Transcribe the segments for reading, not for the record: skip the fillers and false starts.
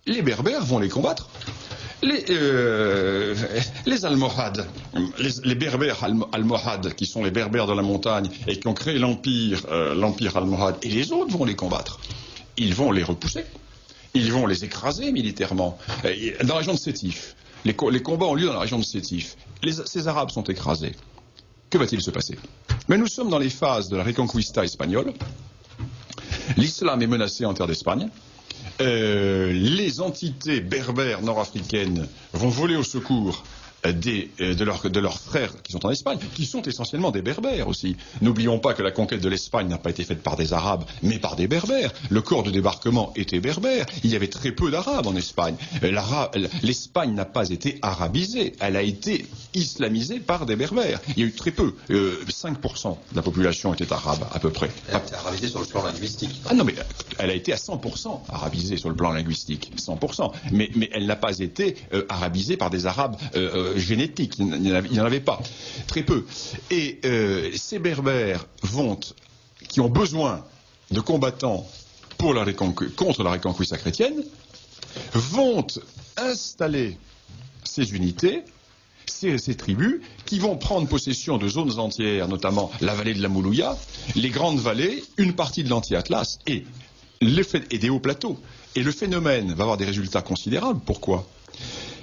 les Berbères vont les combattre. Les Almohades, les Berbères Almohades, qui sont les Berbères de la montagne et qui ont créé l'empire Almohade, et les autres vont les combattre. Ils vont les repousser, ils vont les écraser militairement. Dans la région de Sétif, les combats ont lieu dans la région de Sétif. Ces Arabes sont écrasés. Que va-t-il se passer? Mais nous sommes dans les phases de la Reconquista espagnole. L'islam est menacé en terre d'Espagne. Les entités berbères nord-africaines vont voler au secours de leurs frères qui sont en Espagne, qui sont essentiellement des berbères aussi. N'oublions pas que la conquête de l'Espagne n'a pas été faite par des Arabes, mais par des berbères. Le corps de débarquement était berbère. Il y avait très peu d'Arabes en Espagne. L'Espagne n'a pas été arabisée, elle a été islamisée par des berbères. Il y a eu très peu, 5% de la population était arabe à peu près. Elle a été arabisée sur le plan linguistique. Ah non, mais elle a été à 100% arabisée sur le plan linguistique, 100%. Mais elle n'a pas été arabisée par des Arabes génétique, il n'y en avait pas, très peu. Et ces berbères qui ont besoin de combattants contre la Reconquista chrétienne, vont installer ces unités, ces tribus, qui vont prendre possession de zones entières, notamment la vallée de la Moulouya, les grandes vallées, une partie de l'anti-Atlas et des hauts plateaux. Et le phénomène va avoir des résultats considérables. Pourquoi ?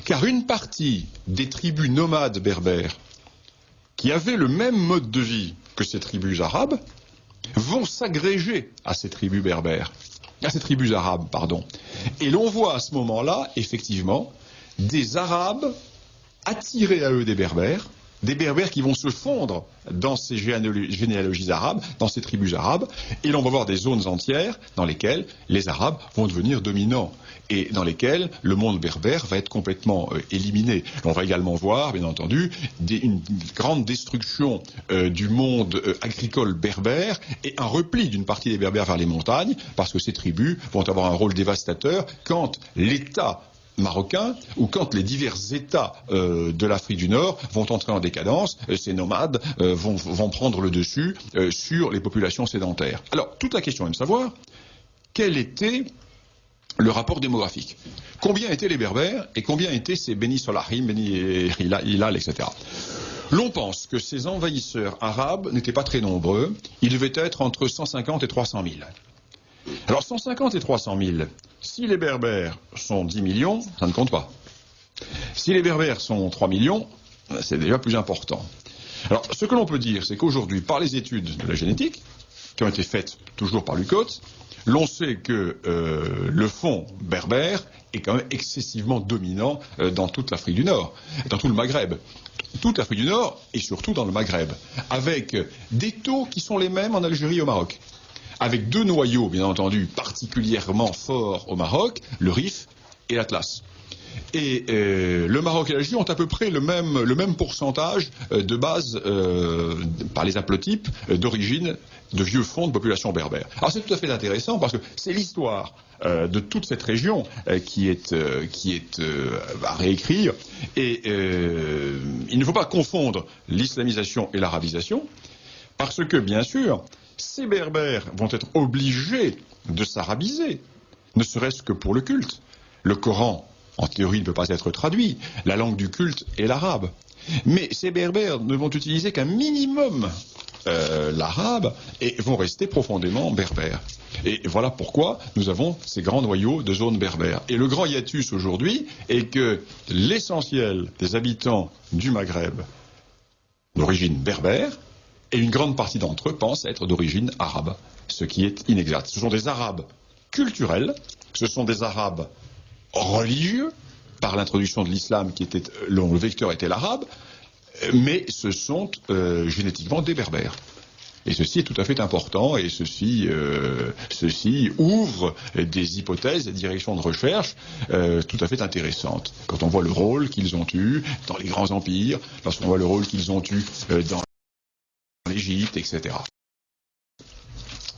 Car une partie des tribus nomades berbères qui avaient le même mode de vie que ces tribus arabes vont s'agréger à ces tribus berbères, à ces tribus arabes, pardon. Et l'on voit à ce moment-là, effectivement, des Arabes attirer à eux des Berbères qui vont se fondre dans ces généalogies arabes, dans ces tribus arabes, et l'on va voir des zones entières dans lesquelles les Arabes vont devenir dominants, et dans lesquelles le monde berbère va être complètement éliminé. On va également voir, bien entendu, une grande destruction du monde agricole berbère, et un repli d'une partie des Berbères vers les montagnes, parce que ces tribus vont avoir un rôle dévastateur quand l'État marocain, ou quand les divers États de l'Afrique du Nord vont entrer en décadence, ces nomades vont prendre le dessus sur les populations sédentaires. Alors, toute la question est de savoir quel était le rapport démographique. Combien étaient les Berbères et combien étaient ces Beni Solahim, Beni Hilal, etc. L'on pense que ces envahisseurs arabes n'étaient pas très nombreux, ils devaient être entre 150 et 300 000. Alors 150 et 300 000, si les Berbères sont 10 millions, ça ne compte pas. Si les Berbères sont 3 millions, c'est déjà plus important. Alors ce que l'on peut dire, c'est qu'aujourd'hui, par les études de la génétique, qui ont été faites toujours par Lucot, l'on sait que le fond berbère est quand même excessivement dominant dans toute l'Afrique du Nord, dans tout le Maghreb. Toute l'Afrique du Nord et surtout dans le Maghreb, avec des taux qui sont les mêmes en Algérie et au Maroc. Avec deux noyaux, bien entendu, particulièrement forts au Maroc, le Rif et l'Atlas. Et le Maroc et l'Algérie ont à peu près le même pourcentage de base par les haplotypes d'origine de vieux fonds de population berbère. Alors c'est tout à fait intéressant parce que c'est l'histoire de toute cette région qui est à réécrire. Et il ne faut pas confondre l'islamisation et l'arabisation parce que, bien sûr, ces berbères vont être obligés de s'arabiser, ne serait-ce que pour le culte. Le Coran, en théorie, ne peut pas être traduit. La langue du culte est l'arabe. Mais ces berbères ne vont utiliser qu'un minimum l'arabe et vont rester profondément berbères. Et voilà pourquoi nous avons ces grands noyaux de zones berbères. Et le grand hiatus aujourd'hui est que l'essentiel des habitants du Maghreb d'origine berbère, et une grande partie d'entre eux pensent être d'origine arabe, ce qui est inexact. Ce sont des Arabes culturels, ce sont des Arabes religieux, par l'introduction de l'islam dont le vecteur était l'arabe, mais ce sont génétiquement des berbères. Et ceci est tout à fait important, et ceci ouvre des hypothèses, des directions de recherche tout à fait intéressantes. Quand on voit le rôle qu'ils ont eu dans les grands empires, lorsqu'on voit le rôle qu'ils ont eu dans l'Égypte, etc.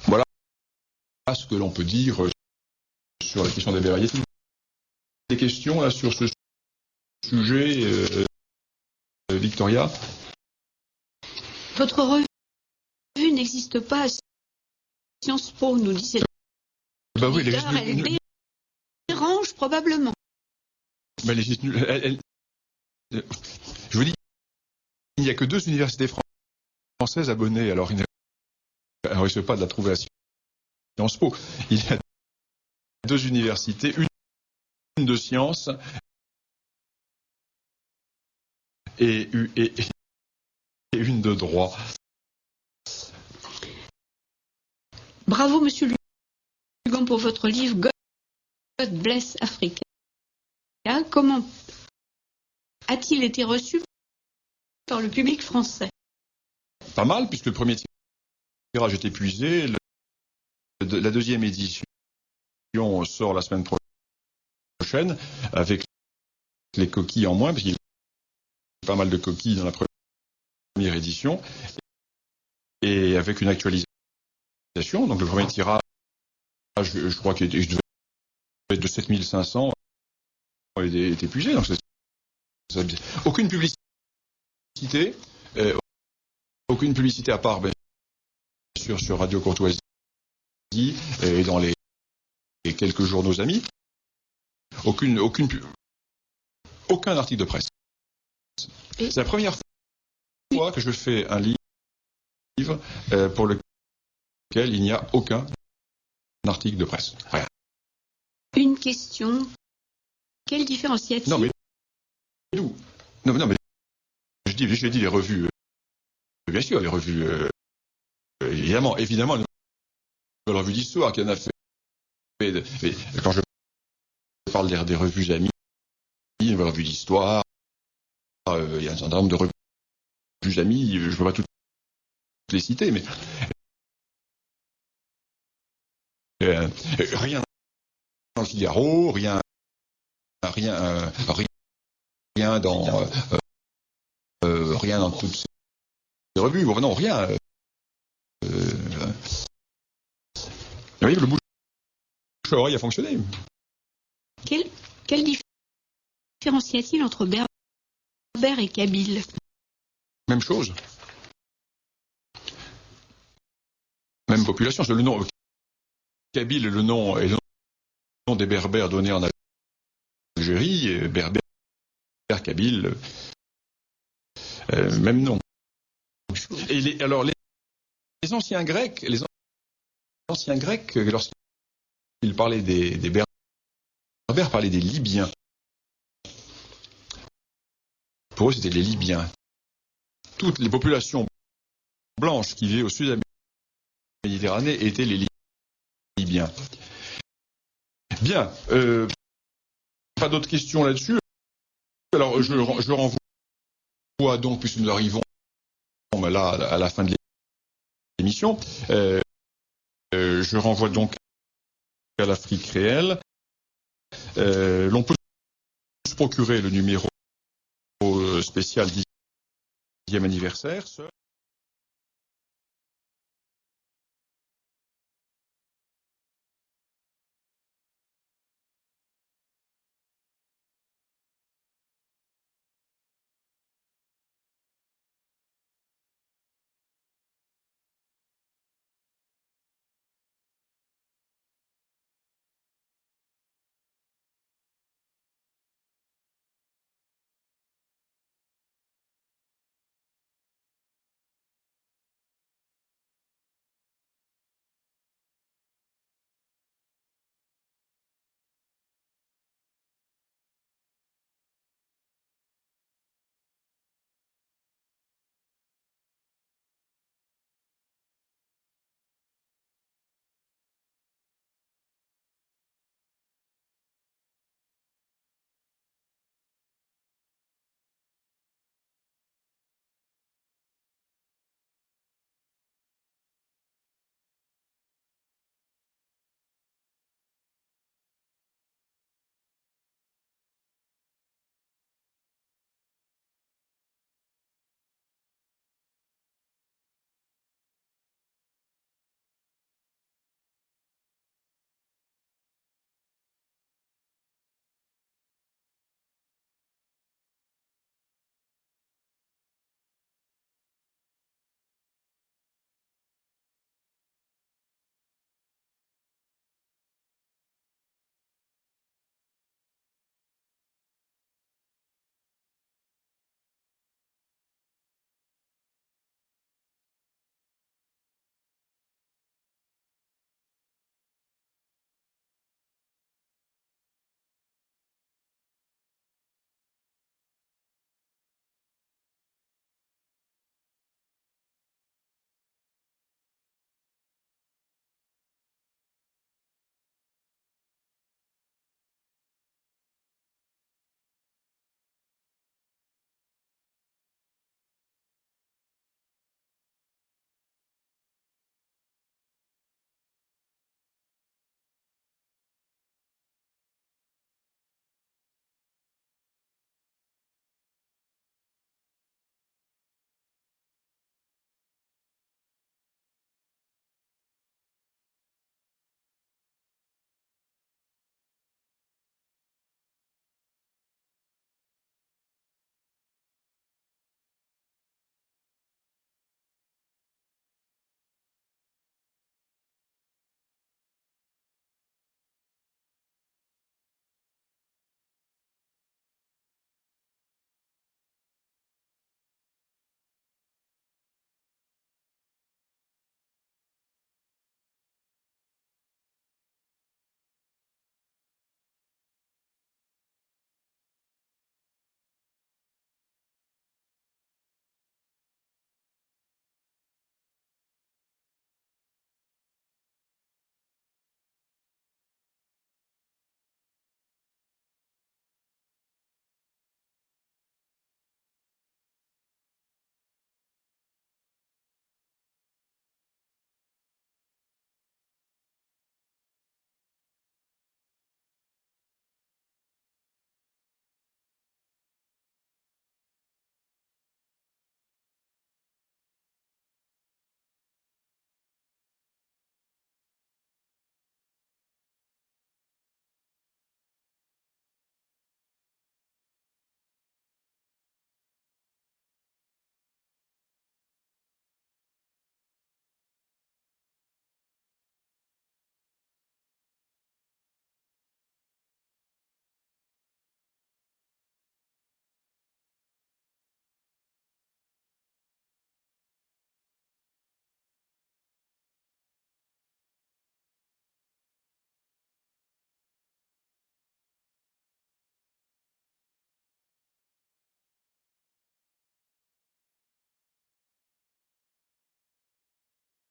Voilà ce que l'on peut dire sur la question des berbères. Des questions là sur ce sujet, Victoria? Votre revue n'existe pas à Sciences Po, nous dit cette bah oui, elle dérange mensonge, probablement. Mais je vous dis, il n'y a que 2 universités françaises abonnées. Alors, il ne risque pas de la trouver à Sciences Po. Il y a 2 universités, une de sciences et une de droit. Bravo, Monsieur Lugan, pour votre livre God Bless Africa. Comment a-t-il été reçu par le public français? Pas mal, puisque le premier tirage est épuisé. La deuxième édition sort la semaine prochaine, avec les coquilles en moins, parce qu'il y a pas mal de coquilles dans la première édition, et avec une actualisation. Donc le premier tirage, je crois qu'il devait être de 7500, il est épuisé. Donc aucune publicité, à part, bien sûr, sur Radio Courtoisie et dans les quelques journaux amis. Aucun article de presse. C'est la première fois que je fais un livre pour lequel il n'y a aucun article de presse. Rien. Une question. Quelle différence y a-t-il? Non, mais j'ai dit les revues. Bien sûr, les revues. Évidemment, la revue d'histoire qui en a fait. Quand je parle des revues amies, une revue d'histoire, il y a un certain nombre de revues amies, je ne peux pas toutes les citer, mais rien dans le Figaro, rien dans toutes ces revues. Bon, non, rien. Vous voyez, le bouche à oreille a fonctionné. Quelle différence y a-t-il entre berbère et kabyle? Même chose. Même population. Le nom kabyle est le nom des berbères donné en Algérie, et berbère, kabyle, même nom. Et les anciens Grecs, lorsqu'ils parlaient des berbères, parlaient des Libyens. Pour eux, c'était les Libyens. Toutes les populations blanches qui vivaient au sud de la Méditerranée étaient les Libyens. Bien. Pas d'autres questions là-dessus. Alors, je renvoie donc, puisque nous arrivons là à la fin de l'émission, je renvoie donc à l'Afrique réelle. L'on peut se procurer le numéro spécial 10e anniversaire.